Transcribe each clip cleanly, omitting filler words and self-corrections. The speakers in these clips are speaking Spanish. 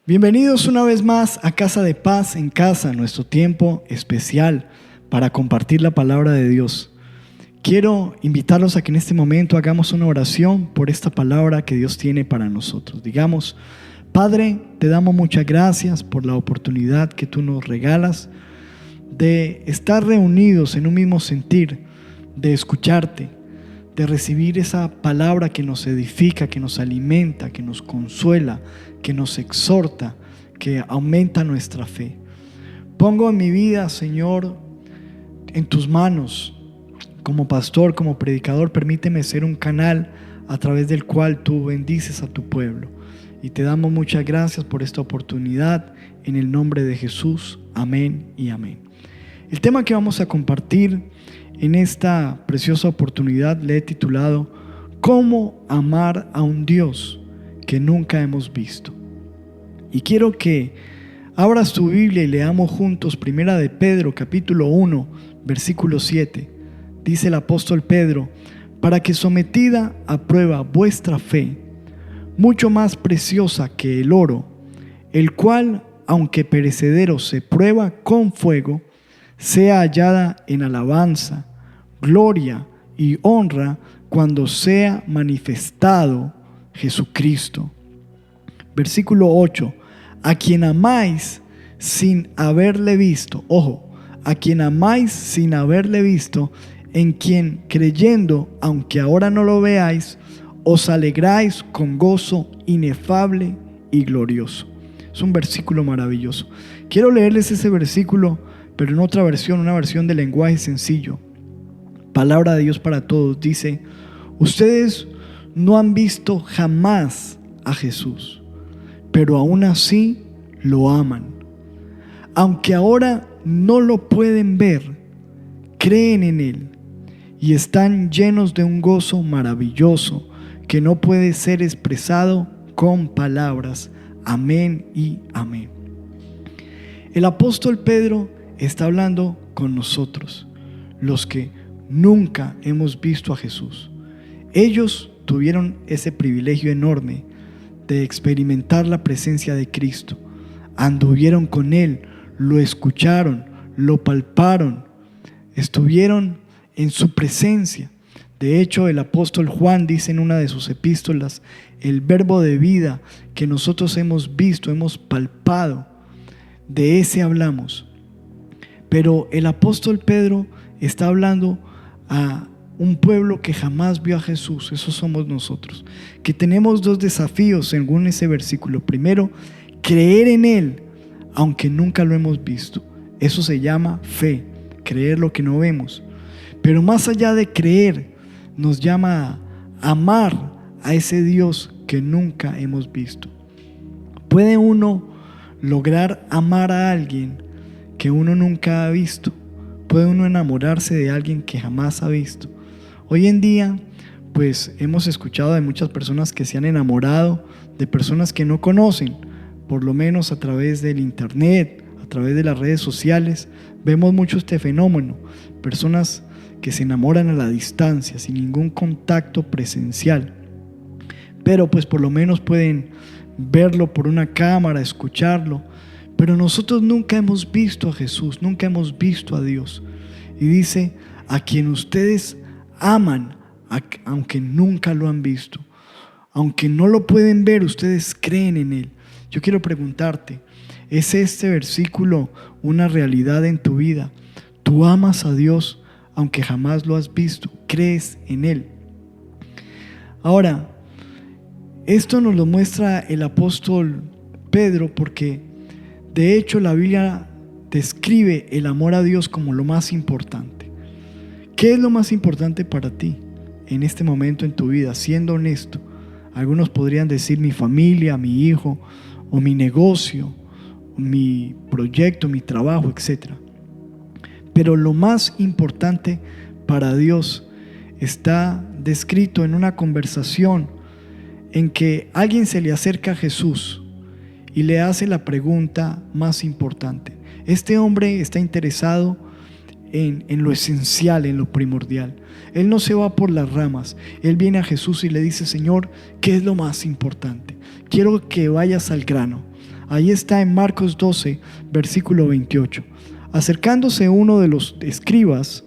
Bienvenidos una vez más a Casa de Paz en Casa, nuestro tiempo especial para compartir la palabra de Dios. Quiero invitarlos a que en este momento hagamos una oración por esta palabra que Dios tiene para nosotros. Digamos: Padre, te damos muchas gracias por la oportunidad que tú nos regalas de estar reunidos en un mismo sentir, de escucharte, de recibir esa palabra que nos edifica, que nos alimenta, que nos consuela, que nos exhorta, que aumenta nuestra fe. Pongo en mi vida, Señor, en tus manos. Como pastor, como predicador, permíteme ser un canal a través del cual tú bendices a tu pueblo. Y te damos muchas gracias por esta oportunidad, en el nombre de Jesús. Amén y amén. El tema que vamos a compartir en esta preciosa oportunidad le he titulado ¿Cómo amar a un Dios que nunca hemos visto? Y quiero que abras tu Biblia y leamos juntos Primera de Pedro, capítulo 1, versículo 7. Dice el apóstol Pedro: para que sometida a prueba vuestra fe, mucho más preciosa que el oro, el cual, aunque perecedero se prueba con fuego, sea hallada en alabanza, gloria y honra cuando sea manifestado Jesucristo. Versículo 8: a quien amáis sin haberle visto, ojo, a quien amáis sin haberle visto, en quien creyendo, aunque ahora no lo veáis, os alegráis con gozo inefable y glorioso. Es un versículo maravilloso. Quiero leerles ese versículo, pero en otra versión, una versión de lenguaje sencillo. Palabra de Dios para todos. Dice: ustedes no han visto jamás a Jesús, pero aún así lo aman. Aunque ahora no lo pueden ver, creen en Él y están llenos de un gozo maravilloso que no puede ser expresado con palabras. Amén y amén. El apóstol Pedro está hablando con nosotros, los que nunca hemos visto a Jesús. Ellos tuvieron ese privilegio enorme de experimentar la presencia de Cristo. Anduvieron con Él, lo escucharon, lo palparon, estuvieron en su presencia. De hecho, el apóstol Juan dice en una de sus epístolas: el verbo de vida que nosotros hemos visto, hemos palpado, de ese hablamos. Pero el apóstol Pedro está hablando a un pueblo que jamás vio a Jesús. Esos somos nosotros, que tenemos dos desafíos según ese versículo. Primero, creer en Él aunque nunca lo hemos visto. Eso se llama fe, creer lo que no vemos. Pero más allá de creer, nos llama a amar a ese Dios que nunca hemos visto. ¿Puede uno lograr amar a alguien que uno nunca ha visto? ¿Puede uno enamorarse de alguien que jamás ha visto? Hoy en día, pues hemos escuchado de muchas personas que se han enamorado de personas que no conocen, por lo menos a través del internet, a través de las redes sociales. Vemos mucho este fenómeno, personas que se enamoran a la distancia, sin ningún contacto presencial, pero pues por lo menos pueden verlo por una cámara, escucharlo. Pero nosotros nunca hemos visto a Jesús, nunca hemos visto a Dios. Y dice: a quien ustedes aman, aunque nunca lo han visto, aunque no lo pueden ver, ustedes creen en Él. Yo quiero preguntarte: ¿es este versículo una realidad en tu vida? ¿Tú amas a Dios aunque jamás lo has visto? ¿Crees en Él? Ahora, esto nos lo muestra el apóstol Pedro, porque de hecho la Biblia describe el amor a Dios como lo más importante. ¿Qué es lo más importante para ti en este momento en tu vida? Siendo honesto, algunos podrían decir mi familia, mi hijo, o mi negocio, mi proyecto, mi trabajo, etc. Pero lo más importante para Dios está descrito en una conversación en que alguien se le acerca a Jesús y le hace la pregunta más importante. Este hombre está interesado en lo esencial, en lo primordial. Él no se va por las ramas. Él viene a Jesús y le dice: Señor, ¿qué es lo más importante? Quiero que vayas al grano. Ahí está en Marcos 12, versículo 28. Acercándose uno de los escribas,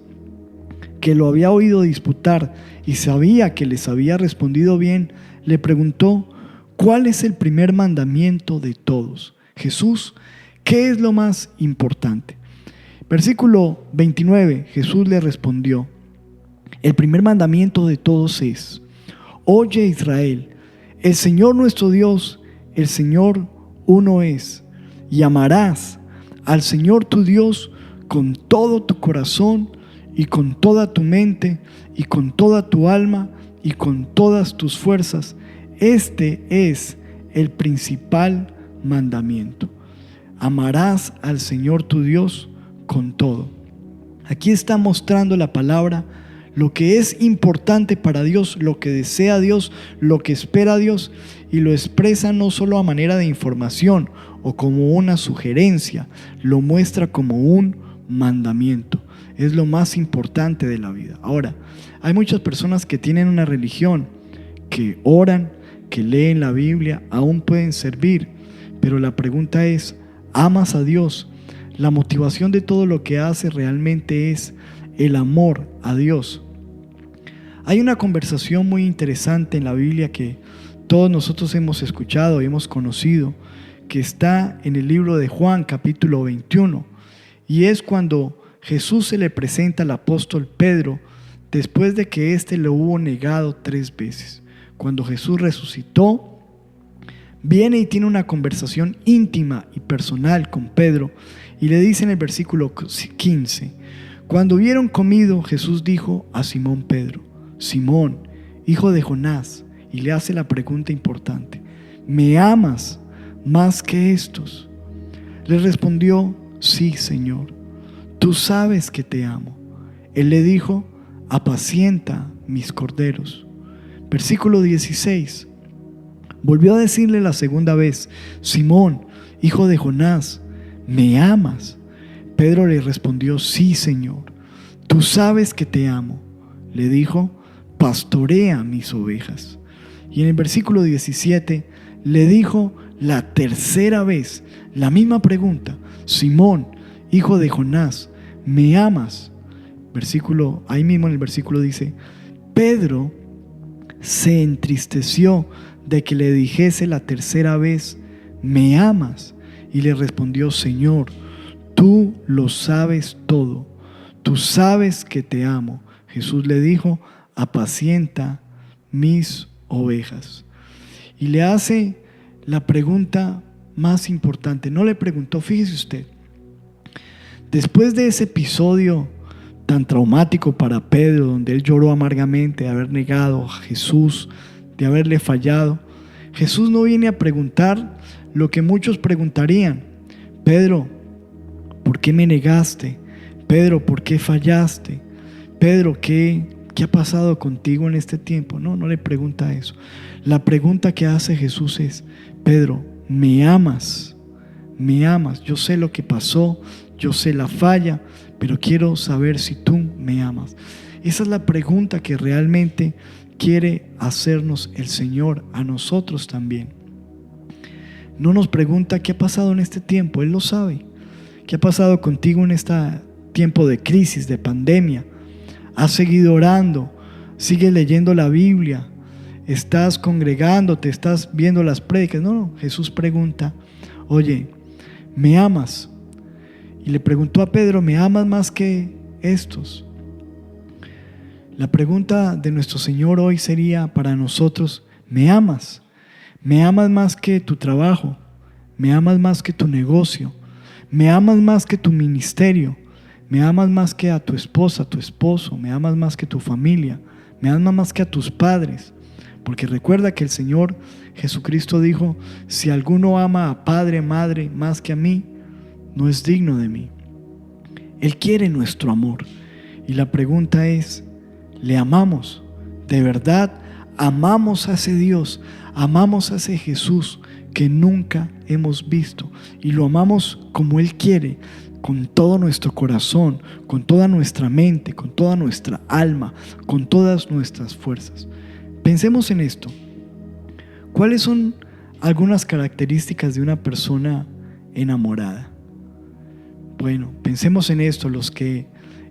que lo había oído disputar y sabía que les había respondido bien, le preguntó: ¿cuál es el primer mandamiento de todos? Jesús, ¿qué es lo más importante? Versículo 29, Jesús le respondió: el primer mandamiento de todos es: oye, Israel, el Señor nuestro Dios, el Señor uno es, y amarás al Señor tu Dios con todo tu corazón y con toda tu mente y con toda tu alma y con todas tus fuerzas. Este es el principal mandamiento. Amarás al Señor tu Dios con todo. Aquí está mostrando la palabra lo que es importante para Dios, lo que desea Dios, lo que espera Dios, y lo expresa no solo a manera de información o como una sugerencia, lo muestra como un mandamiento. Es lo más importante de la vida. Ahora, hay muchas personas que tienen una religión, que oran, que leen la Biblia, aún pueden servir, pero la pregunta es: ¿amas a Dios? La motivación de todo lo que hace realmente es el amor a Dios. Hay una conversación muy interesante en la Biblia que todos nosotros hemos escuchado y hemos conocido, que está en el libro de Juan, capítulo 21, y es cuando Jesús se le presenta al apóstol Pedro después de que éste lo hubo negado 3 veces. Cuando Jesús resucitó, viene y tiene una conversación íntima y personal con Pedro, y le dice en el versículo 15: cuando hubieron comido, Jesús dijo a Simón Pedro: Simón, hijo de Jonás, y le hace la pregunta importante: ¿me amas más que estos? Le respondió: sí, Señor, tú sabes que te amo. Él le dijo: apacienta mis corderos. Versículo 16. Volvió a decirle la segunda vez: Simón, hijo de Jonás, ¿me amas? Pedro le respondió: sí, Señor, tú sabes que te amo. Le dijo: pastorea mis ovejas. Y en el versículo 17 le dijo la tercera vez la misma pregunta: Simón, hijo de Jonás, ¿me amas? Ahí mismo en el versículo dice: Pedro se entristeció de que le dijese la tercera vez: ¿me amas? Y le respondió: Señor, tú lo sabes todo, tú sabes que te amo. Jesús le dijo: apacienta mis ovejas. Y le hace la pregunta más importante. No le preguntó, fíjese usted, después de ese episodio tan traumático para Pedro, donde él lloró amargamente de haber negado a Jesús, de haberle fallado, Jesús no viene a preguntar lo que muchos preguntarían: Pedro, ¿por qué me negaste? Pedro, ¿por qué fallaste? Pedro, ¿qué ha pasado contigo en este tiempo? No le pregunta eso. La pregunta que hace Jesús es: Pedro, ¿me amas? ¿Me amas? Yo sé lo que pasó, yo sé la falla, pero quiero saber si tú me amas. Esa es la pregunta que realmente quiere hacernos el Señor a nosotros también. No nos pregunta qué ha pasado en este tiempo, Él lo sabe. ¿Qué ha pasado contigo en este tiempo de crisis, de pandemia? ¿Has seguido orando? ¿Sigues leyendo la Biblia? ¿Estás congregándote? ¿Estás viendo las prédicas? No, Jesús pregunta: oye, ¿me amas? Y le preguntó a Pedro: ¿me amas más que estos? La pregunta de nuestro Señor hoy sería para nosotros: ¿me amas? ¿Me amas más que tu trabajo? ¿Me amas más que tu negocio? ¿Me amas más que tu ministerio? ¿Me amas más que a tu esposa, a tu esposo? ¿Me amas más que tu familia? ¿Me amas más que a tus padres? Porque recuerda que el Señor Jesucristo dijo: si alguno ama a padre, madre más que a mí, no es digno de mí. Él quiere nuestro amor. Y la pregunta es: ¿le amamos? ¿De verdad amamos a ese Dios? ¿Amamos a ese Jesús que nunca hemos visto? Y lo amamos como Él quiere, con todo nuestro corazón, con toda nuestra mente, con toda nuestra alma, con todas nuestras fuerzas. Pensemos en esto. ¿Cuáles son algunas características de una persona enamorada. Bueno, pensemos en esto, los que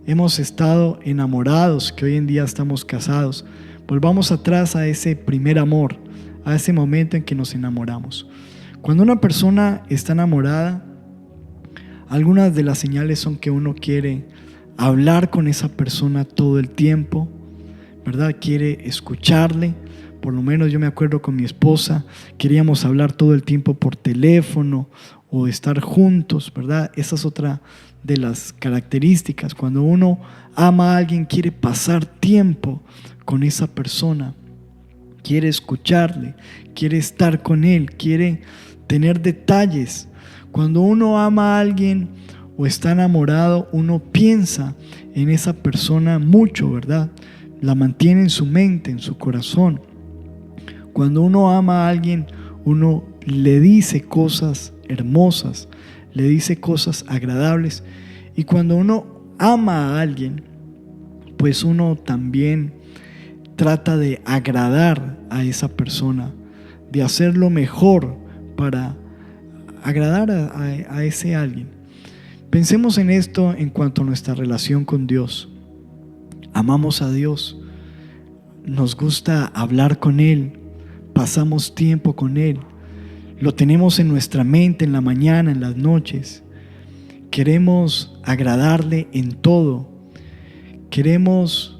hemos estado enamorados, que hoy en día estamos casados. Volvamos atrás a ese primer amor, a ese momento en que nos enamoramos. Cuando una persona está enamorada, algunas de las señales son que uno quiere hablar con esa persona todo el tiempo, ¿verdad? Quiere escucharle. Por lo menos yo me acuerdo con mi esposa, queríamos hablar todo el tiempo por teléfono o estar juntos, ¿verdad? Esa es otra de las características. Cuando uno ama a alguien, quiere pasar tiempo con esa persona, quiere escucharle, quiere estar con él, quiere tener detalles. Cuando uno ama a alguien o está enamorado, uno piensa en esa persona mucho, ¿verdad? La mantiene en su mente, en su corazón. Cuando uno ama a alguien, uno le dice cosas hermosas, le dice cosas agradables. Y cuando uno ama a alguien, pues uno también trata de agradar a esa persona, de hacer lo mejor para agradar a ese alguien. Pensemos en esto en cuanto a nuestra relación con Dios. Amamos a Dios, nos gusta hablar con Él, pasamos tiempo con Él, lo tenemos en nuestra mente en la mañana, en las noches. Queremos agradarle en todo, queremos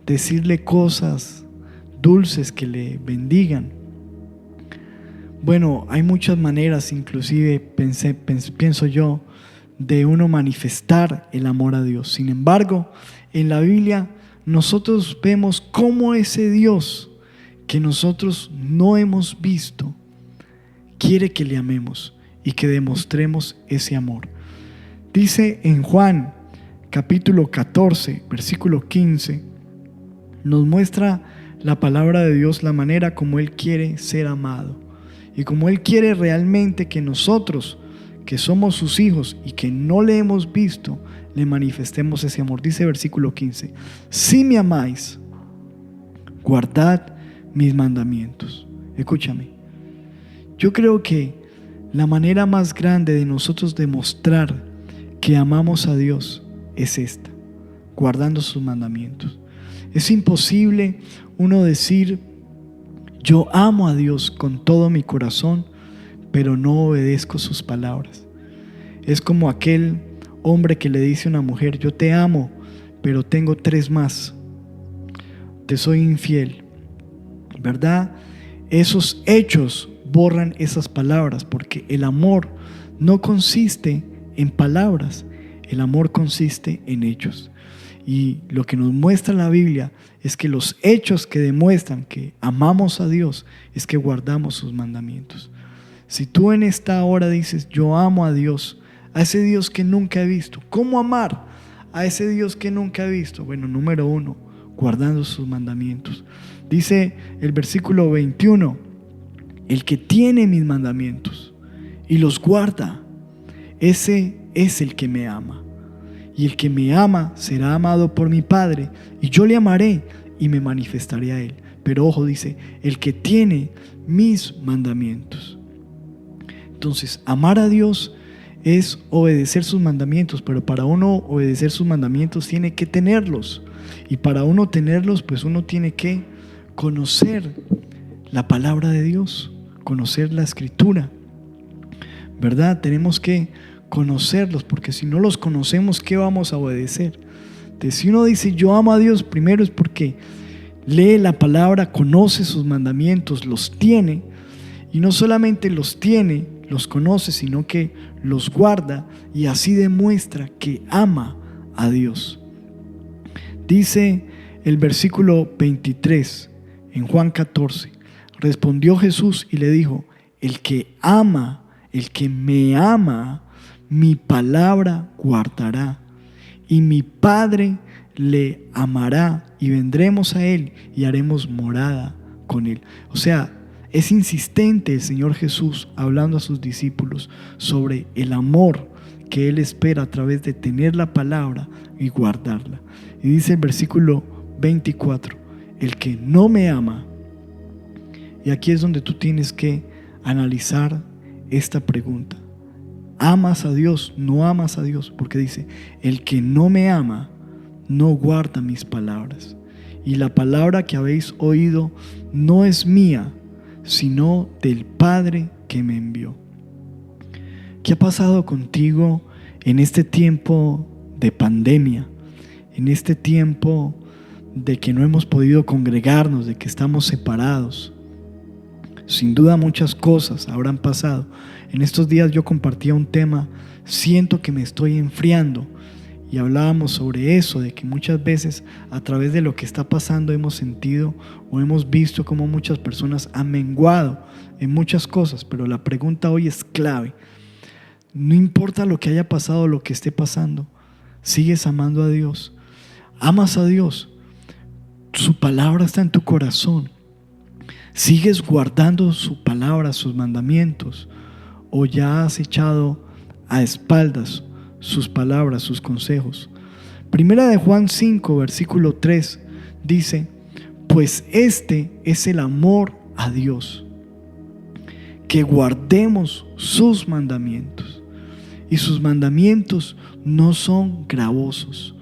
decirle cosas dulces que le bendigan. Bueno, hay muchas maneras, inclusive pienso yo, de uno manifestar el amor a Dios. Sin embargo, en la Biblia nosotros vemos cómo ese Dios que nosotros no hemos visto quiere que le amemos y que demostremos ese amor. Dice en Juan capítulo 14, versículo 15, nos muestra la palabra de Dios, la manera como Él quiere ser amado y como Él quiere realmente que nosotros, que somos sus hijos y que no le hemos visto, le manifestemos ese amor. Dice versículo 15: si me amáis, guardad mis mandamientos. Escúchame, yo creo que la manera más grande de nosotros demostrar que amamos a Dios es esta: guardando sus mandamientos. Es imposible uno decir yo amo a Dios con todo mi corazón, pero no obedezco sus palabras. Es como aquel hombre que le dice a una mujer: yo te amo, pero tengo 3 más, te soy infiel, ¿verdad? Esos hechos borran esas palabras, porque el amor no consiste en palabras, el amor consiste en hechos. Y lo que nos muestra la Biblia es que los hechos que demuestran que amamos a Dios es que guardamos sus mandamientos. Si tú en esta hora dices yo amo a Dios, a ese Dios que nunca he visto, ¿cómo amar a ese Dios que nunca he visto? Bueno, número 1, guardando sus mandamientos. Dice el versículo 21: el que tiene mis mandamientos y los guarda, ese es el que me ama. Y el que me ama será amado por mi Padre, y yo le amaré y me manifestaré a él. Pero ojo, dice, el que tiene mis mandamientos. Entonces, amar a Dios es obedecer sus mandamientos, pero para uno obedecer sus mandamientos tiene que tenerlos. Y para uno tenerlos, pues uno tiene que conocer la palabra de Dios, conocer la Escritura, ¿verdad? Tenemos que conocerlos, porque si no los conocemos, ¿qué vamos a obedecer? Entonces, si uno dice yo amo a Dios, primero es porque lee la palabra, conoce sus mandamientos, los tiene, y no solamente los tiene, los conoce, sino que los guarda, y así demuestra que ama a Dios. Dice el versículo 23 en Juan 14: respondió Jesús y le dijo: el que ama, el que me ama, mi palabra guardará, y mi Padre le amará, y vendremos a él y haremos morada con él. O sea, es insistente el Señor Jesús hablando a sus discípulos sobre el amor que Él espera a través de tener la palabra y guardarla. Y dice el versículo 24: el que no me ama, y aquí es donde tú tienes que analizar esta pregunta. ¿Amas a Dios? ¿No amas a Dios? Porque dice, el que no me ama, no guarda mis palabras. Y la palabra que habéis oído no es mía, sino del Padre que me envió. ¿Qué ha pasado contigo en este tiempo de pandemia? En este tiempo de que no hemos podido congregarnos, de que estamos separados. Sin duda muchas cosas habrán pasado. En estos días yo compartía un tema, siento que me estoy enfriando, y hablábamos sobre eso, de que muchas veces a través de lo que está pasando hemos sentido o hemos visto cómo muchas personas han menguado en muchas cosas, pero la pregunta hoy es clave. No importa lo que haya pasado o lo que esté pasando, ¿sigues amando a Dios? ¿Amas a Dios? Su palabra está en tu corazón. ¿Sigues guardando su palabra, sus mandamientos? ¿O ya has echado a espaldas sus palabras, sus consejos? Primera de Juan 5, versículo 3 dice, pues este es el amor a Dios, que guardemos sus mandamientos. Y sus mandamientos no son gravosos.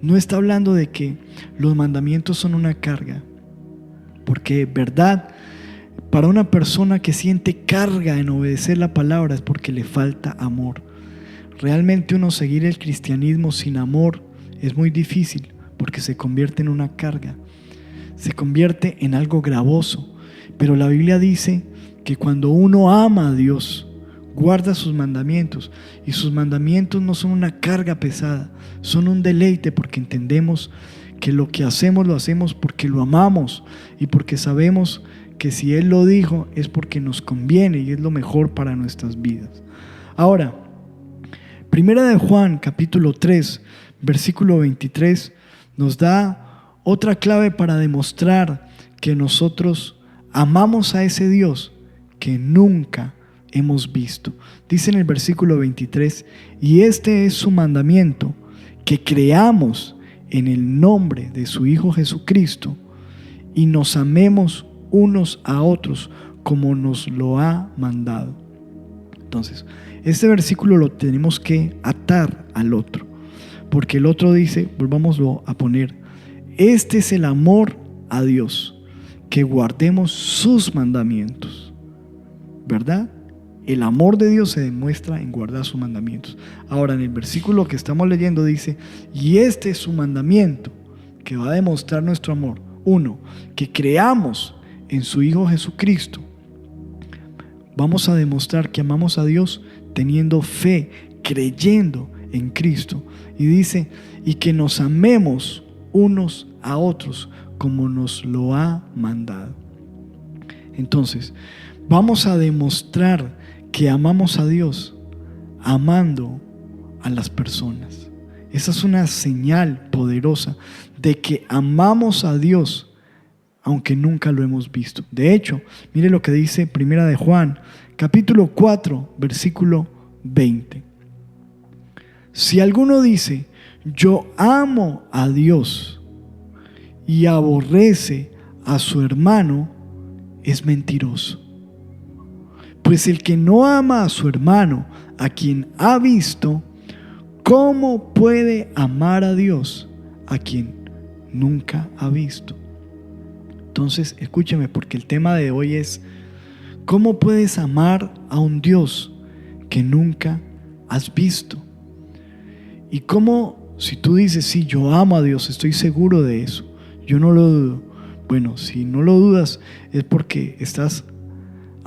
No está hablando de que los mandamientos son una carga, porque verdad, para una persona que siente carga en obedecer la palabra es porque le falta amor. Realmente uno seguir el cristianismo sin amor es muy difícil, porque se convierte en una carga, se convierte en algo gravoso. Pero la Biblia dice que cuando uno ama a Dios, guarda sus mandamientos, y sus mandamientos no son una carga pesada, son un deleite, porque entendemos que lo que hacemos lo hacemos porque lo amamos y porque sabemos que si Él lo dijo es porque nos conviene y es lo mejor para nuestras vidas. Ahora, Primera de Juan capítulo 3 versículo 23 nos da otra clave para demostrar que nosotros amamos a ese Dios que nunca hemos visto. Dice en el versículo 23, y este es su mandamiento, que creamos en el nombre de su Hijo Jesucristo y nos amemos unos a otros como nos lo ha mandado. Entonces, este versículo lo tenemos que atar al otro, porque el otro dice, volvámoslo a poner, este es el amor a Dios, que guardemos sus mandamientos, ¿verdad? El amor de Dios se demuestra en guardar sus mandamientos. Ahora, en el versículo que estamos leyendo dice, y este es su mandamiento, que va a demostrar nuestro amor. Uno, que creamos en su Hijo Jesucristo. Vamos a demostrar que amamos a Dios teniendo fe, creyendo en Cristo. Y dice, y que nos amemos unos a otros como nos lo ha mandado. Entonces, vamos a demostrar que amamos a Dios amando a las personas. Esa es una señal poderosa de que amamos a Dios aunque nunca lo hemos visto. De hecho, mire lo que dice Primera de Juan, capítulo 4, versículo 20. Si alguno dice, yo amo a Dios y aborrece a su hermano, es mentiroso. Pues el que no ama a su hermano, a quien ha visto, ¿cómo puede amar a Dios, a quien nunca ha visto? Entonces, escúcheme, porque el tema de hoy es, ¿cómo puedes amar a un Dios que nunca has visto? Y cómo, si tú dices, sí, yo amo a Dios, estoy seguro de eso, yo no lo dudo. Bueno, si no lo dudas, es porque estás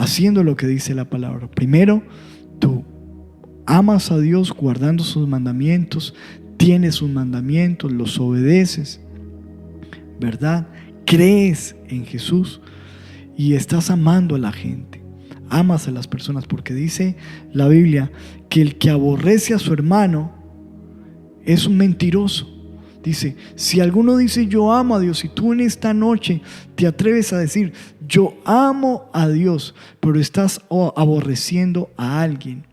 haciendo lo que dice la palabra. Primero, tú amas a Dios guardando sus mandamientos, tienes sus mandamientos, los obedeces, ¿verdad? Crees en Jesús y estás amando a la gente, amas a las personas, porque dice la Biblia que el que aborrece a su hermano es un mentiroso. Dice, si alguno dice yo amo a Dios y tú en esta noche te atreves a decir yo amo a Dios, pero estás aborreciendo a alguien,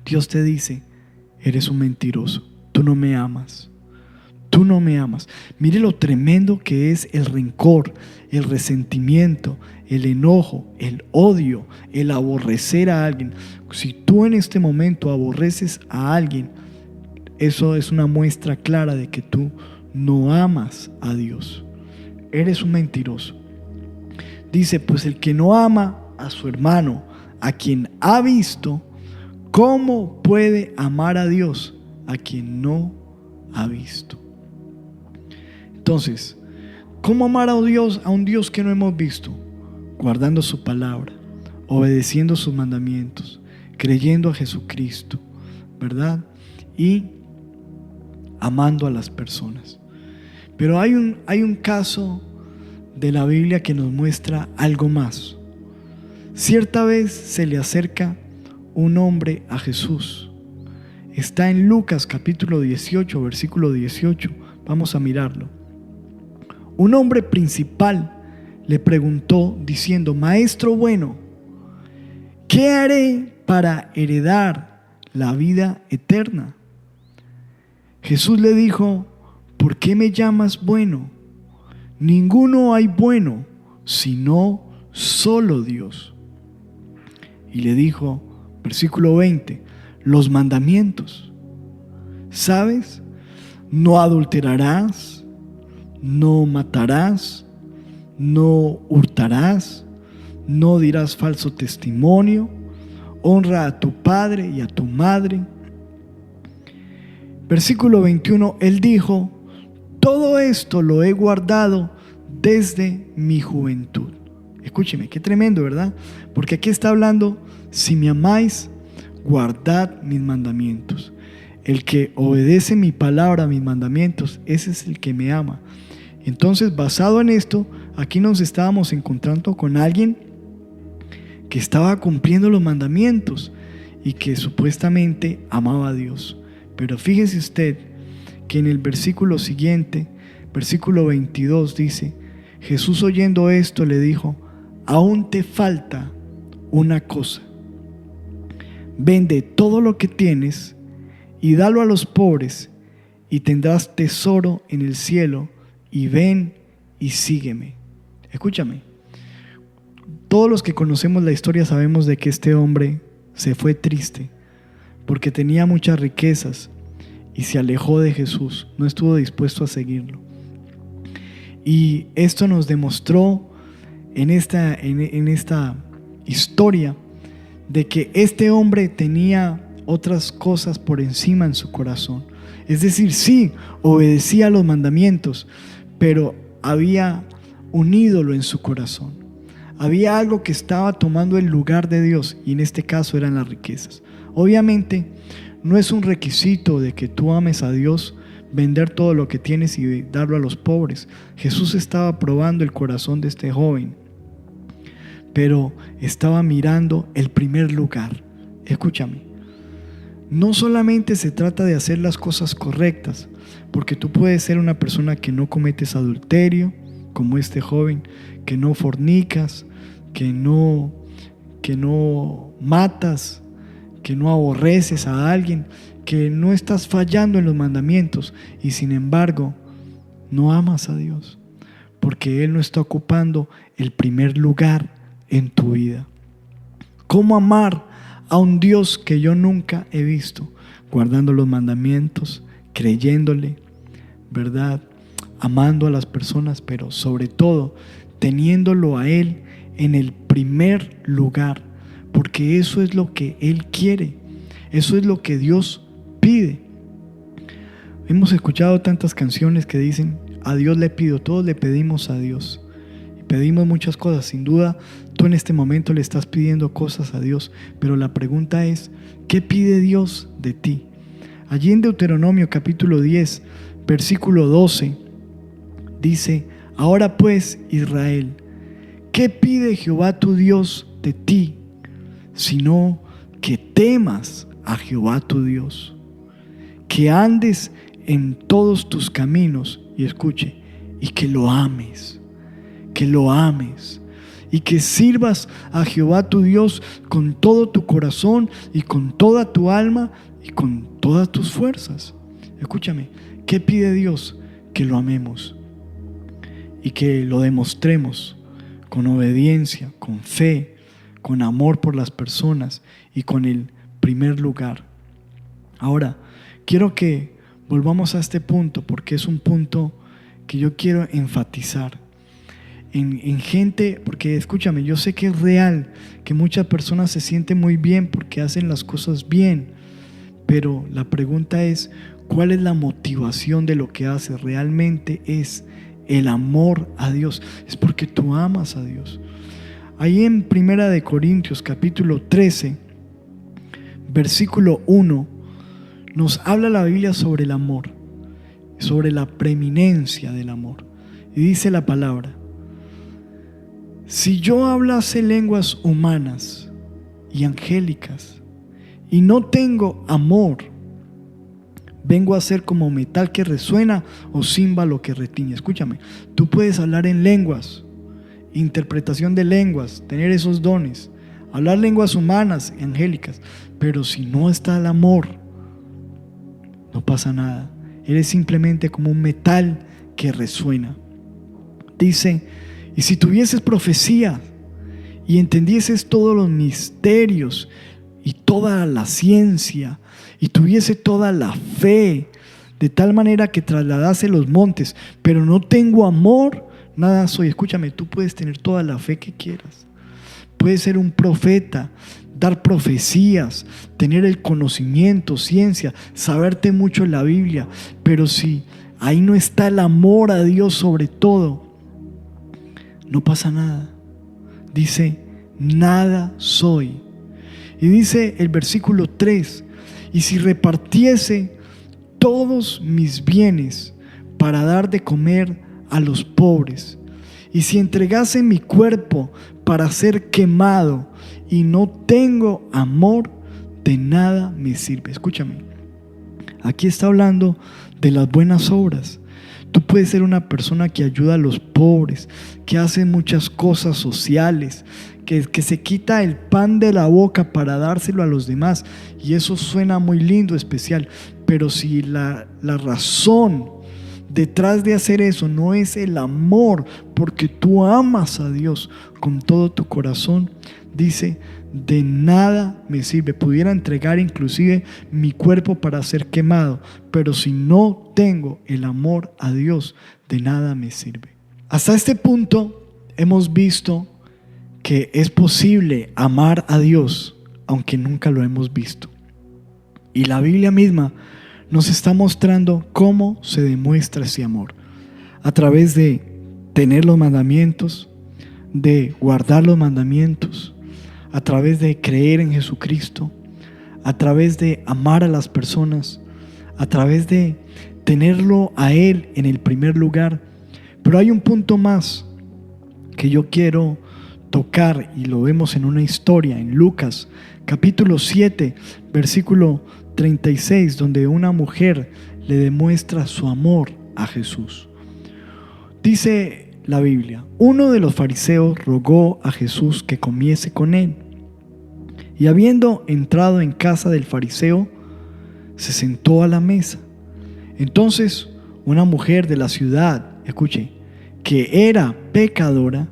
Dios te dice, eres un mentiroso, tú no me amas, tú no me amas. Mire lo tremendo que es el rencor, el resentimiento, el enojo, el odio, el aborrecer a alguien. Si tú en este momento aborreces a alguien, eso es una muestra clara de que tú no amas a Dios. Eres un mentiroso. Dice, pues el que no ama a su hermano, a quien ha visto, ¿cómo puede amar a Dios a quien no ha visto? Entonces, ¿cómo amar a un Dios que no hemos visto? Guardando su palabra, obedeciendo sus mandamientos, creyendo a Jesucristo, ¿verdad? Y amando a las personas. Pero hay un caso de la Biblia que nos muestra algo más. Cierta vez se le acerca un hombre a Jesús. Está en Lucas capítulo 18, versículo 18. Vamos a mirarlo. Un hombre principal le preguntó diciendo: Maestro bueno, ¿qué haré para heredar la vida eterna? Jesús le dijo: ¿por qué me llamas bueno? Ninguno hay bueno, sino solo Dios. Y le dijo, versículo 20, los mandamientos. ¿Sabes? No adulterarás, no matarás, no hurtarás, no dirás falso testimonio, honra a tu padre y a tu madre. Versículo 21, él dijo: todo esto lo he guardado desde mi juventud. Escúcheme, qué tremendo, ¿verdad? Porque aquí está hablando: si me amáis, guardad mis mandamientos. El que obedece mi palabra, mis mandamientos, ese es el que me ama. Entonces, basado en esto, aquí nos estábamos encontrando con alguien que estaba cumpliendo los mandamientos y que supuestamente amaba a Dios. Pero fíjese usted que en el versículo siguiente, versículo 22, dice: Jesús, oyendo esto, le dijo: aún te falta una cosa. Vende todo lo que tienes y dalo a los pobres, y tendrás tesoro en el cielo, y ven y sígueme. Escúchame. Todos los que conocemos la historia sabemos de que este hombre se fue triste porque tenía muchas riquezas y se alejó de Jesús, no estuvo dispuesto a seguirlo. Y esto nos demostró en esta historia de que este hombre tenía otras cosas por encima en su corazón. Es decir, sí, obedecía los mandamientos, pero había un ídolo en su corazón. Había algo que estaba tomando el lugar de Dios, y en este caso eran las riquezas. Obviamente, no es un requisito de que tú ames a Dios vender todo lo que tienes y darlo a los pobres. Jesús estaba probando el corazón de este joven, pero estaba mirando el primer lugar. Escúchame, no solamente se trata de hacer las cosas correctas, porque tú puedes ser una persona que no cometes adulterio, como este joven, que no fornicas, que no matas, que no aborreces a alguien, que no estás fallando en los mandamientos, y sin embargo no amas a Dios, porque Él no está ocupando el primer lugar en tu vida. ¿Cómo amar a un Dios que yo nunca he visto? Guardando los mandamientos, creyéndole, ¿verdad? Amando a las personas, pero sobre todo teniéndolo a Él en el primer lugar, porque eso es lo que Él quiere, eso es lo que Dios pide. Hemos escuchado tantas canciones que dicen: a Dios le pido, todos le pedimos a Dios, y pedimos muchas cosas. Sin duda tú en este momento le estás pidiendo cosas a Dios, pero la pregunta es: ¿qué pide Dios de ti? Allí en Deuteronomio capítulo 10, versículo 12, dice: ahora pues, Israel, ¿qué pide Jehová tu Dios de ti? Sino que temas a Jehová tu Dios, que andes en todos tus caminos, y escuche, y que lo ames, y que sirvas a Jehová tu Dios con todo tu corazón y con toda tu alma y con todas tus fuerzas. Escúchame, ¿qué pide Dios? que lo amemos y que lo demostremos con obediencia, con fe, con amor por las personas y con el primer lugar. Ahora, quiero que volvamos a este punto porque es un punto que yo quiero enfatizar en gente, porque escúchame, yo sé que es real, que muchas personas se sienten muy bien porque hacen las cosas bien, pero la pregunta es, ¿cuál es la motivación de lo que haces? ¿Realmente es el amor a Dios? Es porque tú amas a Dios. Ahí en 1 Corintios capítulo 13, versículo 1, nos habla la Biblia sobre el amor, sobre la preeminencia del amor. Y dice la palabra: si yo hablase lenguas humanas y angélicas y no tengo amor, vengo a ser como metal que resuena o címbalo que retiñe. Escúchame, tú puedes hablar en lenguas, interpretación de lenguas, tener esos dones, hablar lenguas humanas y angélicas, pero si no está el amor, no pasa nada. Eres simplemente como un metal que resuena. Dice: y si tuvieses profecía y entendieses todos los misterios y toda la ciencia y tuviese toda la fe, de tal manera que trasladase los montes, pero no tengo amor, nada soy. Escúchame, tú puedes tener toda la fe que quieras. Puedes ser un profeta, dar profecías, tener el conocimiento, ciencia, saberte mucho en la Biblia, pero si ahí no está el amor a Dios sobre todo, no pasa nada. Dice: nada soy. Y dice el versículo 3: y si repartiese todos mis bienes para dar de comer a los pobres, y si entregase mi cuerpo para ser quemado y no tengo amor, de nada me sirve. Escúchame, aquí está hablando de las buenas obras. Tú puedes ser una persona que ayuda a los pobres, que hace muchas cosas sociales, que se quita el pan de la boca para dárselo a los demás, y eso suena muy lindo, especial, pero si la razón detrás de hacer eso no es el amor, porque tú amas a Dios con todo tu corazón, dice: de nada me sirve. Pudiera entregar inclusive mi cuerpo para ser quemado, pero si no tengo el amor a Dios, de nada me sirve. Hasta este punto hemos visto que es posible amar a Dios aunque nunca lo hemos visto. Y la Biblia misma nos está mostrando cómo se demuestra ese amor: a través de tener los mandamientos, de guardar los mandamientos, a través de creer en Jesucristo, a través de amar a las personas, a través de tenerlo a Él en el primer lugar. Pero hay un punto más que yo quiero tocar, y lo vemos en una historia en Lucas capítulo 7 versículo 36, donde una mujer le demuestra su amor a Jesús. Dice la Biblia: uno de los fariseos rogó a Jesús que comiese con él, y habiendo entrado en casa del fariseo, se sentó a la mesa. Entonces una mujer de la ciudad, escuche, que era pecadora,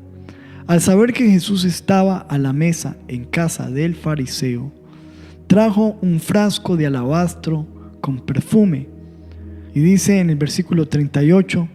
al saber que Jesús estaba a la mesa en casa del fariseo, trajo un frasco de alabastro con perfume. Y dice en el versículo 38: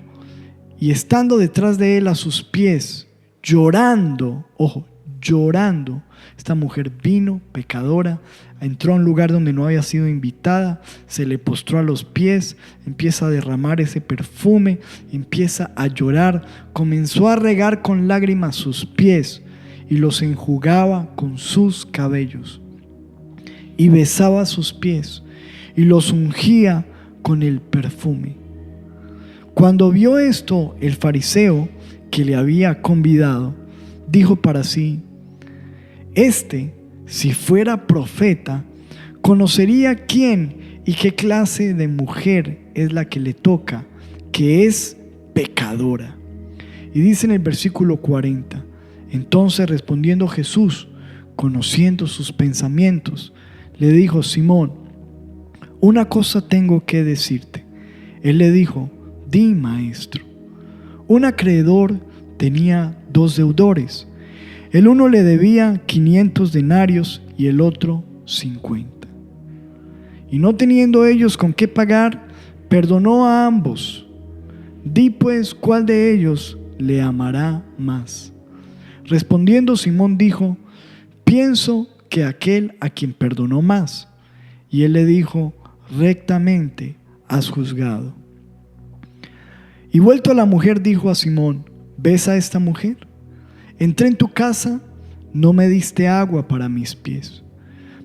y estando detrás de él a sus pies, llorando, ojo, llorando, esta mujer vino pecadora, entró a un lugar donde no había sido invitada, se le postró a los pies, empieza a derramar ese perfume, empieza a llorar, comenzó a regar con lágrimas sus pies y los enjugaba con sus cabellos, y besaba sus pies y los ungía con el perfume. Cuando vio esto, el fariseo que le había convidado dijo para sí: si fuera profeta, conocería quién y qué clase de mujer es la que le toca, que es pecadora. Y dice en el versículo 40: entonces respondiendo Jesús, conociendo sus pensamientos, le dijo: Simón, una cosa tengo que decirte. Él le dijo: Di, maestro. Un acreedor tenía 2 deudores. El uno le debía 500 denarios y el otro 50. Y no teniendo ellos con qué pagar, perdonó a ambos. Di pues, ¿cuál de ellos le amará más? Respondiendo Simón dijo: pienso que aquel a quien perdonó más. Y él le dijo: rectamente has juzgado. Y vuelto a la mujer dijo a Simón: ¿ves a esta mujer? Entré en tu casa, no me diste agua para mis pies,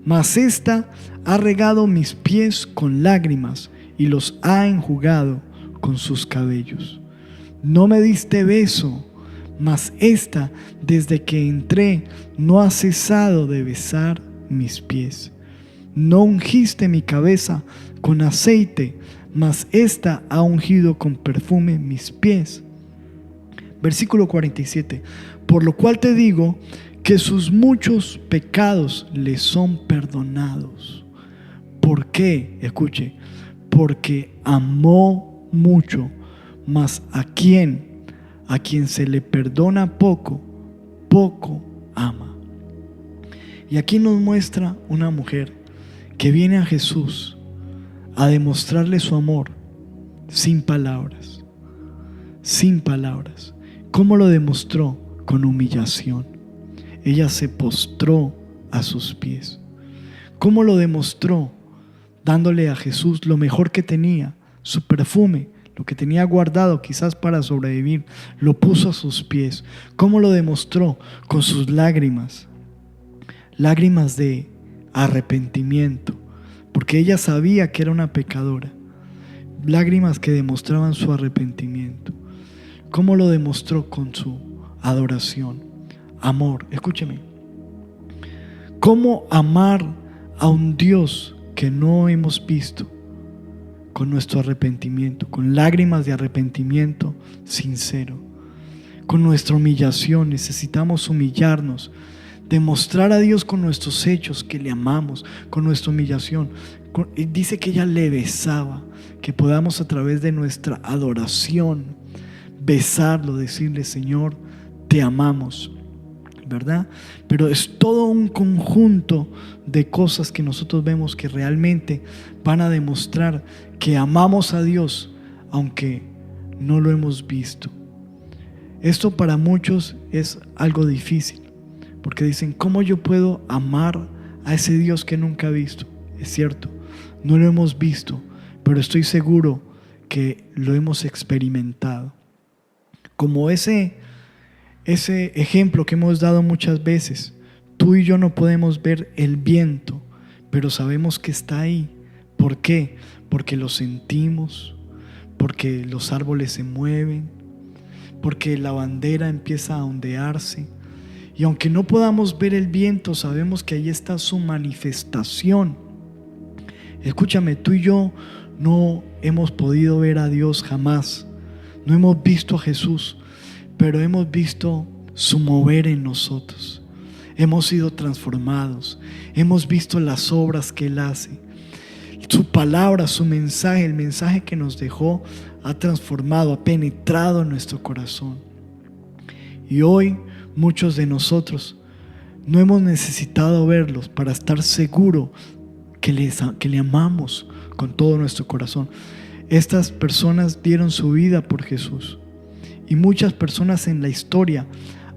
mas ésta ha regado mis pies con lágrimas y los ha enjugado con sus cabellos. No me diste beso, mas ésta desde que entré no ha cesado de besar mis pies. No ungiste mi cabeza con aceite, mas ésta ha ungido con perfume mis pies. Versículo 47. Por lo cual te digo que sus muchos pecados le son perdonados. ¿Por qué? Escuche, porque amó mucho, mas a quien se le perdona poco, poco ama. Y aquí nos muestra una mujer que viene a Jesús a demostrarle su amor sin palabras, sin palabras. ¿Cómo lo demostró? Con humillación. Ella se postró a sus pies. ¿Cómo lo demostró? Dándole a Jesús lo mejor que tenía, su perfume, lo que tenía guardado quizás para sobrevivir, lo puso a sus pies. ¿Cómo lo demostró? Con sus lágrimas, lágrimas de arrepentimiento, porque ella sabía que era una pecadora, lágrimas que demostraban su arrepentimiento. ¿Cómo lo demostró? Con su adoración, amor. Escúcheme, ¿cómo amar a un Dios que no hemos visto? Con nuestro arrepentimiento, con lágrimas de arrepentimiento sincero, con nuestra humillación. Necesitamos humillarnos, demostrar a Dios con nuestros hechos que le amamos, con nuestra humillación. Dice que ella le besaba, que podamos a través de nuestra adoración besarlo, decirle: Señor, te amamos, ¿verdad? Pero es todo un conjunto de cosas que nosotros vemos que realmente van a demostrar que amamos a Dios, aunque no lo hemos visto. Esto para muchos es algo difícil, porque dicen: ¿cómo yo puedo amar a ese Dios que nunca he visto? Es cierto, no lo hemos visto, pero estoy seguro que lo hemos experimentado. Como ese ejemplo que hemos dado muchas veces, tú y yo no podemos ver el viento, pero sabemos que está ahí. ¿Por qué? Porque lo sentimos, porque los árboles se mueven, porque la bandera empieza a ondearse. Y aunque no podamos ver el viento, sabemos que ahí está su manifestación. Escúchame, tú y yo no hemos podido ver a Dios jamás. No hemos visto a Jesús, pero hemos visto su mover en nosotros. Hemos sido transformados. Hemos visto las obras que Él hace. Su palabra, su mensaje, el mensaje que nos dejó, ha transformado, ha penetrado en nuestro corazón. Y hoy muchos de nosotros no hemos necesitado verlos para estar seguros que le amamos con todo nuestro corazón. Estas personas dieron su vida por Jesús, y muchas personas en la historia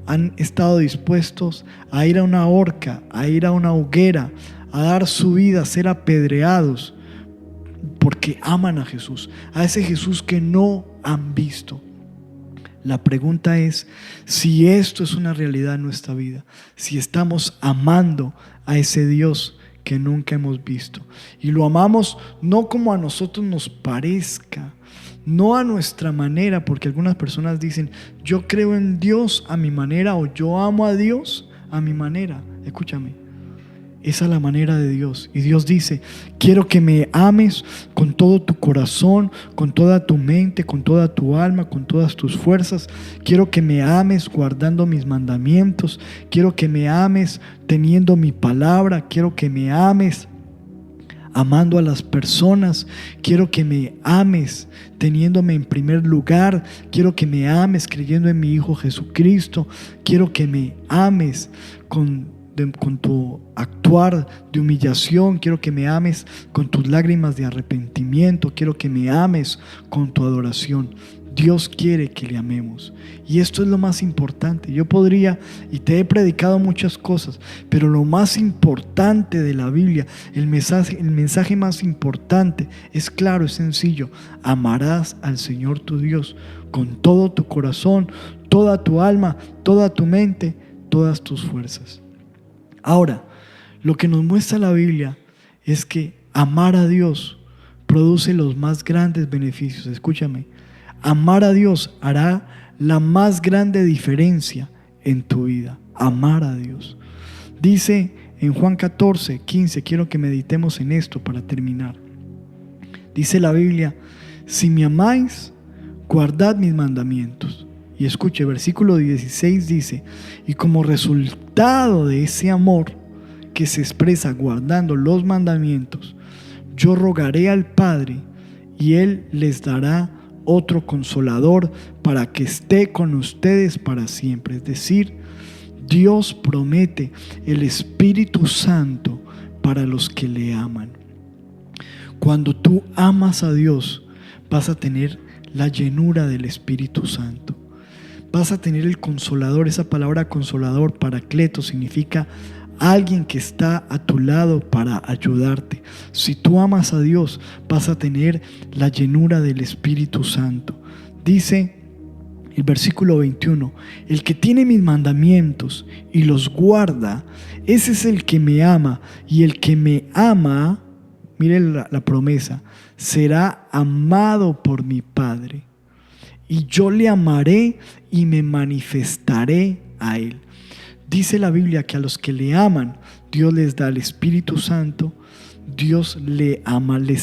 han estado dispuestos a ir a una horca, a ir a una hoguera, a dar su vida, a ser apedreados, porque aman a Jesús, a ese Jesús que no han visto. La pregunta es si esto es una realidad en nuestra vida, si estamos amando a ese Dios que nunca hemos visto, y lo amamos no como a nosotros nos parezca, no a nuestra manera, porque algunas personas dicen: yo creo en Dios a mi manera, o yo amo a Dios a mi manera. Escúchame, esa es la manera de Dios, y Dios dice: quiero que me ames con todo tu corazón, con toda tu mente, con toda tu alma, con todas tus fuerzas. Quiero que me ames guardando mis mandamientos. Quiero que me ames teniendo mi palabra. Quiero que me ames amando a las personas. Quiero que me ames teniéndome en primer lugar. Quiero que me ames creyendo en mi Hijo Jesucristo. Quiero que me ames con tu actuar de humillación. Quiero que me ames con tus lágrimas de arrepentimiento. Quiero que me ames con tu adoración. Dios quiere que le amemos, y esto es lo más importante. Yo podría, y te he predicado muchas cosas, pero lo más importante de la Biblia, el mensaje más importante es claro, es sencillo: amarás al Señor tu Dios con todo tu corazón, toda tu alma, toda tu mente, todas tus fuerzas. Ahora, lo que nos muestra la Biblia es que amar a Dios produce los más grandes beneficios. Escúchame, amar a Dios hará la más grande diferencia en tu vida. Amar a Dios. Dice en Juan 14:15, quiero que meditemos en esto para terminar. Dice la Biblia: si me amáis, guardad mis mandamientos. Y escuche, versículo 16 dice: y como resultado de ese amor que se expresa guardando los mandamientos, yo rogaré al Padre y Él les dará otro consolador para que esté con ustedes para siempre. Es decir, Dios promete el Espíritu Santo para los que le aman. Cuando tú amas a Dios, vas a tener la llenura del Espíritu Santo. Vas a tener el consolador. Esa palabra consolador, paracleto, significa alguien que está a tu lado para ayudarte. Si tú amas a Dios, vas a tener la llenura del Espíritu Santo. Dice el versículo 21: el que tiene mis mandamientos y los guarda, ese es el que me ama, y el que me ama, mire la promesa, será amado por mi Padre, y yo le amaré y me manifestaré a él. Dice la Biblia que a los que le aman, Dios les da el Espíritu Santo. Dios les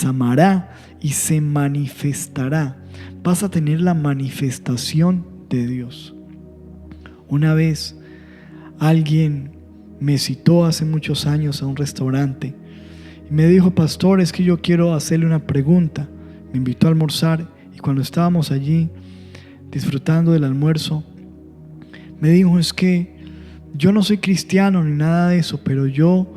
amará y se manifestará. Vas a tener la manifestación de Dios. Una vez alguien me citó hace muchos años a un restaurante y me dijo: pastor, es que yo quiero hacerle una pregunta. Me invitó a almorzar, y cuando estábamos allí disfrutando del almuerzo, me dijo: es que yo no soy cristiano ni nada de eso, pero yo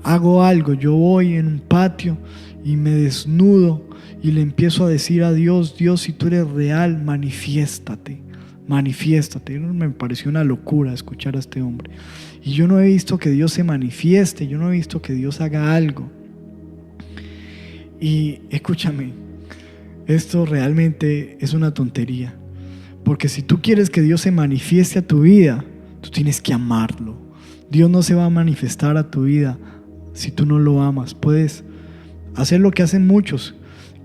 hago algo. Yo voy en un patio y me desnudo y le empiezo a decir a Dios: Dios, si tú eres real, manifiéstate, manifiéstate. Me pareció una locura escuchar a este hombre. Y yo no he visto que Dios se manifieste, yo no he visto que Dios haga algo. Y escúchame, esto realmente es una tontería, porque si tú quieres que Dios se manifieste a tu vida, tú tienes que amarlo. Dios no se va a manifestar a tu vida si tú no lo amas. Puedes hacer lo que hacen muchos,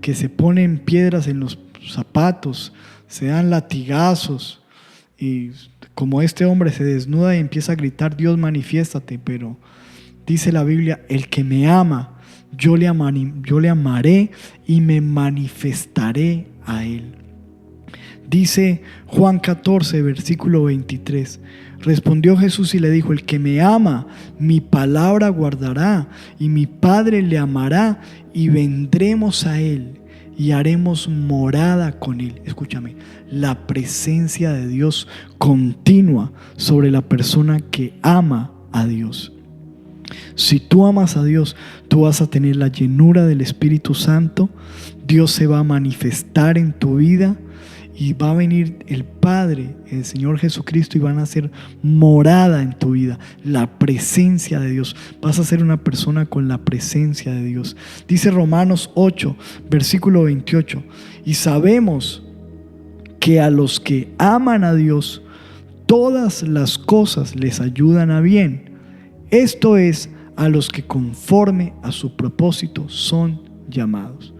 que se ponen piedras en los zapatos, se dan latigazos, y como este hombre se desnuda y empieza a gritar: Dios, manifiéstate. Pero dice la Biblia: el que me ama, yo le amaré y me manifestaré a él. Dice Juan 14, versículo 23: respondió Jesús y le dijo: el que me ama, mi palabra guardará, y mi Padre le amará, y vendremos a él y haremos morada con él. Escúchame, la presencia de Dios continua sobre la persona que ama a Dios. Si tú amas a Dios, tú vas a tener la llenura del Espíritu Santo. Dios se va a manifestar en tu vida, y va a venir el Padre, el Señor Jesucristo, y van a hacer morada en tu vida, la presencia de Dios. Vas a ser una persona con la presencia de Dios. Dice Romanos 8, versículo 28: y sabemos que a los que aman a Dios, todas las cosas les ayudan a bien. Esto es, a los que conforme a su propósito son llamados.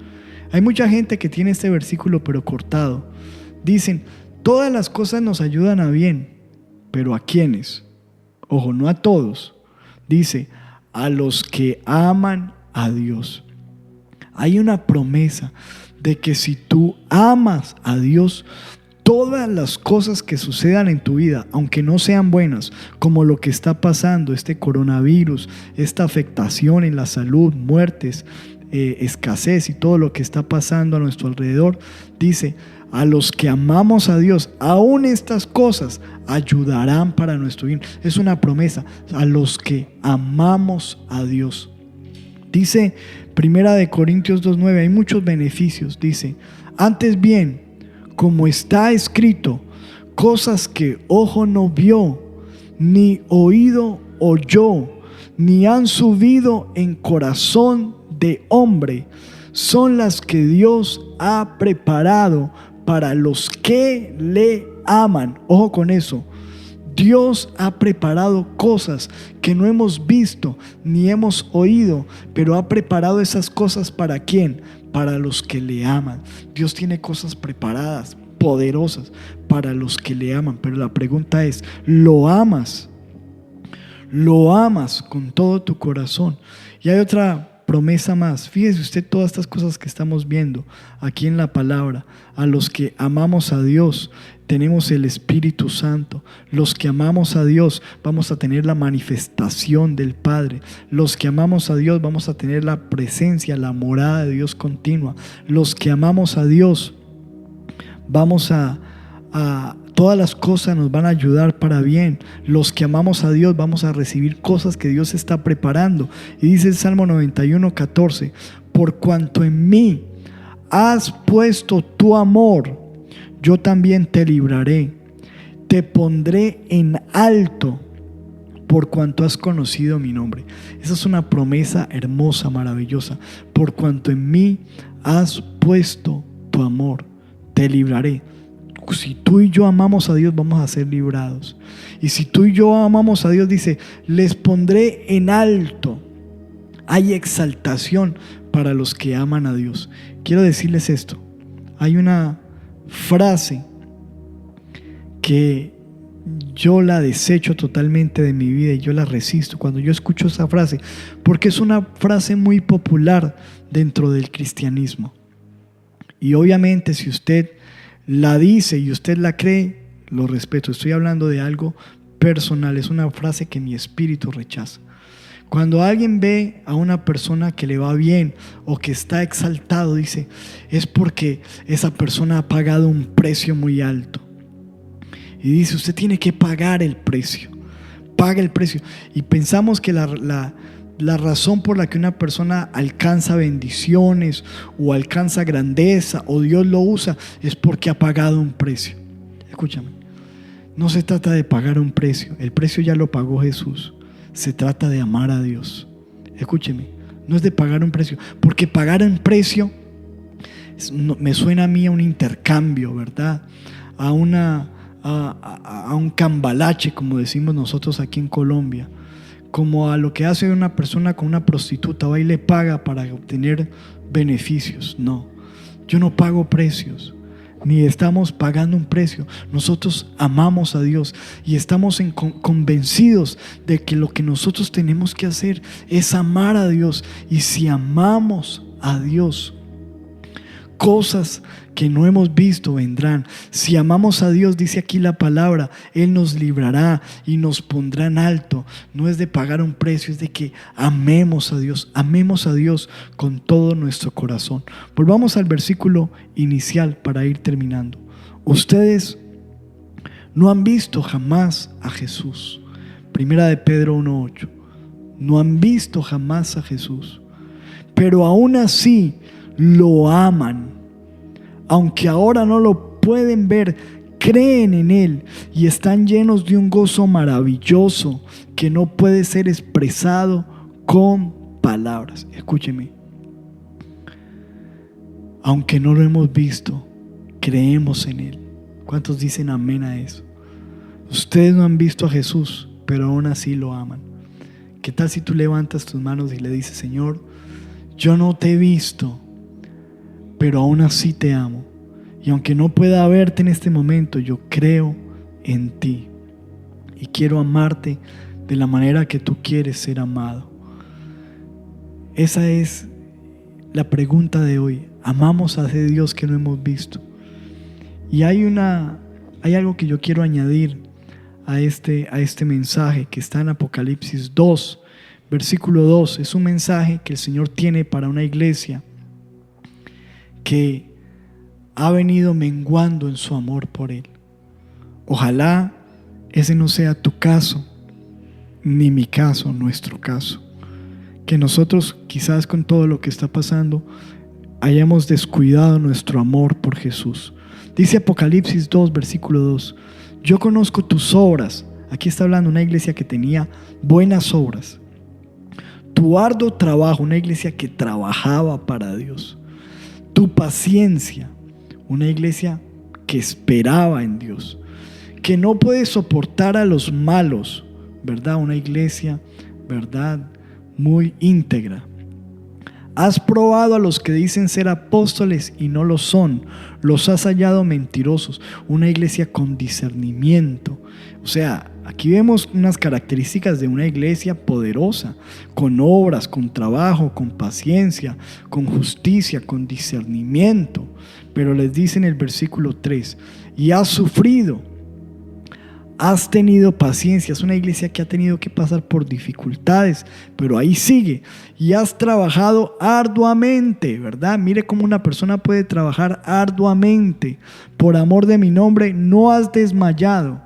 Hay mucha gente que tiene este versículo pero cortado. Dicen: todas las cosas nos ayudan a bien, pero ¿a quiénes? Ojo, no a todos. Dice: a los que aman a Dios. Hay una promesa de que si tú amas a Dios, todas las cosas que sucedan en tu vida, aunque no sean buenas, como lo que está pasando, este coronavirus, esta afectación en la salud, muertes, escasez y todo lo que está pasando a nuestro alrededor, dice: a los que amamos a Dios, aún estas cosas ayudarán para nuestro bien. Es una promesa, a los que amamos a Dios. Dice Primera de Corintios 2:9, hay muchos beneficios. Dice: antes bien, como está escrito, cosas que ojo no vio, ni oído oyó, ni han subido en corazón de hombre, son las que Dios ha preparado para los que le aman. Ojo con eso. Dios ha preparado cosas que no hemos visto ni hemos oído, pero ha preparado esas cosas ¿para quién? Para los que le aman. Dios tiene cosas preparadas, poderosas, para los que le aman. Pero la pregunta es: ¿lo amas? ¿Lo amas con todo tu corazón? Y hay otra promesa más. Fíjese usted todas estas cosas que estamos viendo aquí en la palabra. A los que amamos a Dios tenemos el Espíritu Santo. Los que amamos a Dios vamos a tener la manifestación del Padre. Los que amamos a Dios vamos a tener la presencia, la morada de Dios continua. Los que amamos a Dios vamos a todas las cosas nos van a ayudar para bien. Los que amamos a Dios vamos a recibir cosas que Dios está preparando. Y dice el Salmo 91:14: por cuanto en mí has puesto tu amor, yo también te libraré, te pondré en alto por cuanto has conocido mi nombre. Esa es una promesa hermosa, maravillosa. Por cuanto en mí has puesto tu amor, te libraré. Si tú y yo amamos a Dios, vamos a ser librados. Y si tú y yo amamos a Dios, dice: les pondré en alto. Hay exaltación para los que aman a Dios. Quiero decirles esto: hay una frase que yo la desecho totalmente de mi vida y yo la resisto cuando yo escucho esa frase, porque es una frase muy popular dentro del cristianismo. Y obviamente, si usted la dice y usted la cree, lo respeto. Estoy hablando de algo personal. Es una frase que mi espíritu rechaza. Cuando alguien ve a una persona que le va bien o que está exaltado, dice: es porque esa persona ha pagado un precio muy alto. Y dice: usted tiene que pagar el precio. Paga el precio. Y pensamos que la razón por la que una persona alcanza bendiciones o alcanza grandeza o Dios lo usa es porque ha pagado un precio. Escúchame, no se trata de pagar un precio. El precio ya lo pagó Jesús. Se trata de amar a Dios. Escúcheme, no es de pagar un precio, porque pagar un precio me suena a mí a un intercambio, ¿verdad? A un cambalache, como decimos nosotros aquí en Colombia, como a lo que hace una persona con una prostituta, va y le paga para obtener beneficios. No, yo no pago precios, ni estamos pagando un precio. Nosotros amamos a Dios y estamos convencidos de que lo que nosotros tenemos que hacer es amar a Dios. Y si amamos a Dios, cosas que no hemos visto vendrán. Si amamos a Dios, dice aquí la palabra, Él nos librará y nos pondrá en alto. No es de pagar un precio, es de que amemos a Dios con todo nuestro corazón. Volvamos al versículo inicial para ir terminando. Ustedes no han visto jamás a Jesús. Primera de Pedro 1:8. No han visto jamás a Jesús, pero aún así lo aman. Aunque ahora no lo pueden ver, creen en Él y están llenos de un gozo maravilloso que no puede ser expresado con palabras. Escúcheme. Aunque no lo hemos visto, creemos en Él. ¿Cuántos dicen amén a eso? Ustedes no han visto a Jesús, pero aún así lo aman. ¿Qué tal si tú levantas tus manos y le dices: Señor, yo no te he visto, pero aún así te amo, y aunque no pueda verte en este momento, yo creo en ti y quiero amarte de la manera que tú quieres ser amado? Esa es la pregunta de hoy. ¿Amamos a ese Dios que no hemos visto? Y hay algo que yo quiero añadir a este mensaje que está en Apocalipsis 2, versículo 2, es un mensaje que el Señor tiene para una iglesia que ha venido menguando en su amor por Él. Ojalá ese no sea tu caso, ni mi caso, nuestro caso. Que nosotros quizás con todo lo que está pasando hayamos descuidado nuestro amor por Jesús. Dice Apocalipsis 2, versículo 2, yo conozco tus obras. Aquí está hablando una iglesia que tenía buenas obras. Tu arduo trabajo, una iglesia que trabajaba para Dios. Tu paciencia, una iglesia que esperaba en Dios. Que no puede soportar a los malos, ¿verdad? Una iglesia, ¿verdad?, muy íntegra. Has probado a los que dicen ser apóstoles y no lo son. Los has hallado mentirosos. Una iglesia con discernimiento. O sea, aquí vemos unas características de una iglesia poderosa, con obras, con trabajo, con paciencia, con justicia, con discernimiento. Pero les dice en el versículo 3, y has sufrido. Has tenido paciencia. Es una iglesia que ha tenido que pasar por dificultades, pero ahí sigue. Y has trabajado arduamente, ¿verdad? Mire cómo una persona puede trabajar arduamente. Por amor de mi nombre, no has desmayado.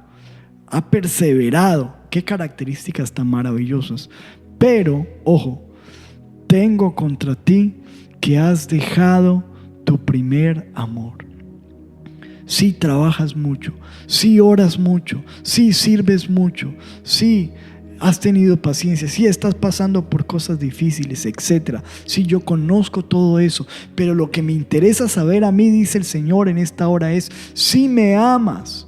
Ha perseverado. Qué características tan maravillosas. Pero, ojo, tengo contra ti que has dejado tu primer amor. Sí trabajas mucho, sí oras mucho, sí sirves mucho, sí has tenido paciencia, sí estás pasando por cosas difíciles, etc. Sí, yo conozco todo eso, pero lo que me interesa saber a mí, dice el Señor en esta hora, es si me amas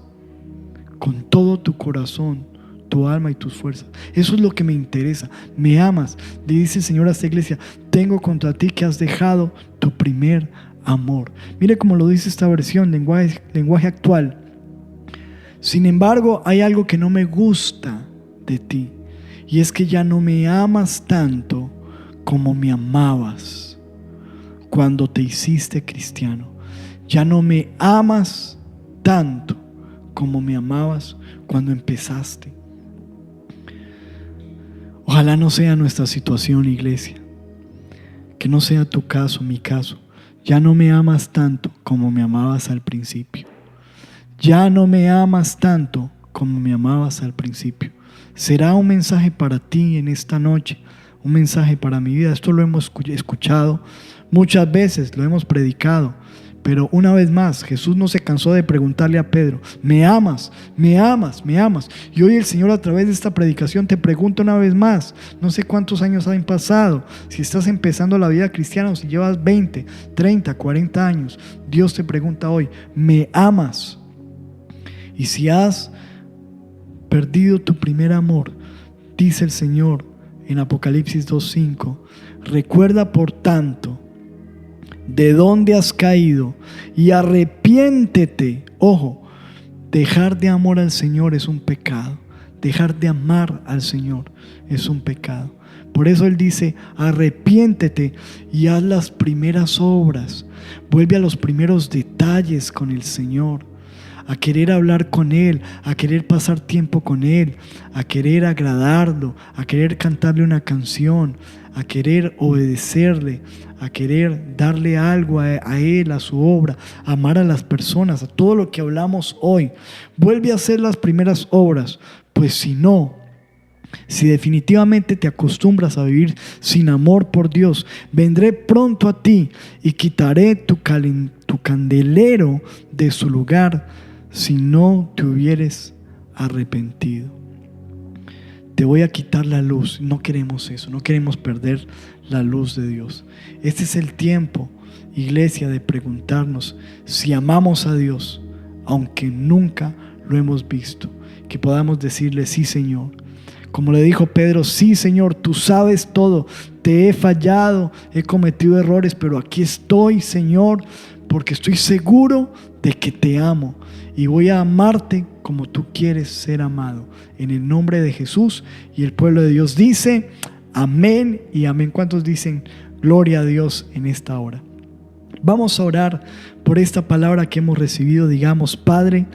con todo tu corazón, tu alma y tus fuerzas. Eso es lo que me interesa. Me amas. Le dice el Señor a esta iglesia, tengo contra ti que has dejado tu primer amor. Mire cómo lo dice esta versión, lenguaje actual. Sin embargo, hay algo que no me gusta de ti, y es que ya no me amas tanto como me amabas cuando te hiciste cristiano. Ya no me amas tanto como me amabas cuando empezaste. Ojalá no sea nuestra situación, iglesia. Que no sea tu caso, mi caso. Ya no me amas tanto como me amabas al principio. Ya no me amas tanto como me amabas al principio. Será un mensaje para ti en esta noche, un mensaje para mi vida. Esto lo hemos escuchado muchas veces, lo hemos predicado. Pero una vez más, Jesús no se cansó de preguntarle a Pedro, ¿me amas? ¿Me amas? ¿Me amas? Y hoy el Señor a través de esta predicación te pregunta una vez más, no sé cuántos años han pasado, si estás empezando la vida cristiana o si llevas 20, 30, 40 años, Dios te pregunta hoy, ¿me amas? Y si has perdido tu primer amor, dice el Señor en Apocalipsis 2:5, recuerda por tanto de dónde has caído y arrepiéntete. Ojo, dejar de amor al Señor es un pecado. Dejar de amar al Señor es un pecado. Por eso Él dice, arrepiéntete y haz las primeras obras. Vuelve a los primeros detalles con el Señor, a querer hablar con Él, a querer pasar tiempo con Él, a querer agradarlo, a querer cantarle una canción, a querer obedecerle, a querer darle algo a Él, a su obra, a amar a las personas, a todo lo que hablamos hoy. Vuelve a hacer las primeras obras, pues si no, si definitivamente te acostumbras a vivir sin amor por Dios, vendré pronto a ti y quitaré tu candelero de su lugar si no te hubieres arrepentido. Te voy a quitar la luz. No queremos eso, no queremos perder la luz de Dios. Este es el tiempo, iglesia, de preguntarnos si amamos a Dios, aunque nunca lo hemos visto. Que podamos decirle, sí, Señor. Como le dijo Pedro, sí, Señor, tú sabes todo. Te he fallado, he cometido errores, pero aquí estoy, Señor, porque estoy seguro de que te amo y voy a amarte como tú quieres ser amado. En el nombre de Jesús. Y el pueblo de Dios dice amén y amén. ¿Cuántos dicen gloria a Dios en esta hora? Vamos a orar por esta palabra que hemos recibido. Digamos, Padre,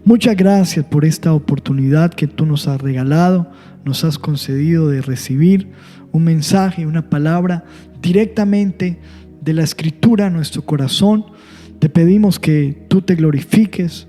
Muchas gracias por esta oportunidad que tú nos has regalado, nos has concedido de recibir un mensaje, una palabra directamente de la Escritura a nuestro corazón. Te pedimos que tú te glorifiques,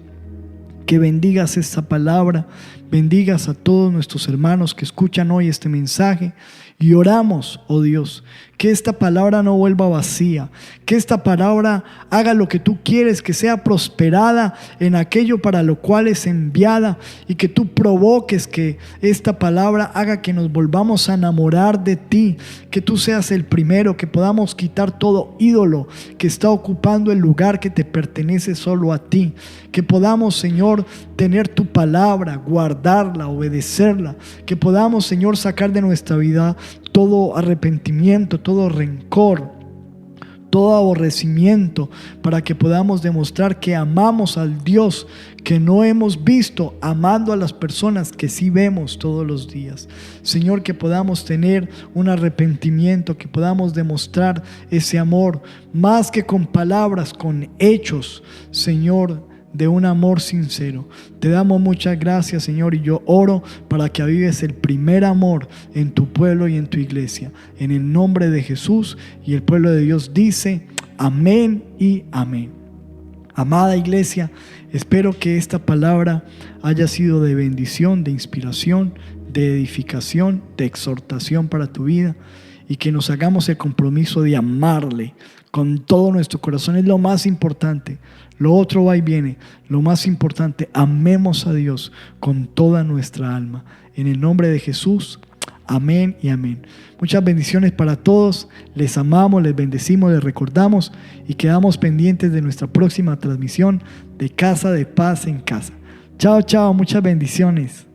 que bendigas esta palabra, bendigas a todos nuestros hermanos que escuchan hoy este mensaje. Y oramos, oh Dios, que esta palabra no vuelva vacía, que esta palabra haga lo que tú quieres, que sea prosperada en aquello para lo cual es enviada, y que tú provoques que esta palabra haga que nos volvamos a enamorar de ti, que tú seas el primero, que podamos quitar todo ídolo que está ocupando el lugar que te pertenece solo a ti, que podamos, Señor, tener tu palabra, guardarla, obedecerla, que podamos, Señor, sacar de nuestra vida todo arrepentimiento, todo rencor, todo aborrecimiento, para que podamos demostrar que amamos al Dios que no hemos visto, amando a las personas que sí vemos todos los días. Señor, que podamos tener un arrepentimiento, que podamos demostrar ese amor, más que con palabras, con hechos, Señor, de un amor sincero. Te damos muchas gracias, Señor, y yo oro para que avives el primer amor en tu pueblo y en tu iglesia, en el nombre de Jesús. Y el pueblo de Dios dice amén y amén. Amada iglesia, espero que esta palabra haya sido de bendición, de inspiración, de edificación, de exhortación para tu vida, y que nos hagamos el compromiso de amarle con todo nuestro corazón. Es lo más importante. Lo otro va y viene. Lo más importante, amemos a Dios con toda nuestra alma. En el nombre de Jesús, amén y amén. Muchas bendiciones para todos. Les amamos, les bendecimos, les recordamos y quedamos pendientes de nuestra próxima transmisión de Casa de Paz en Casa. Chao, chao. Muchas bendiciones.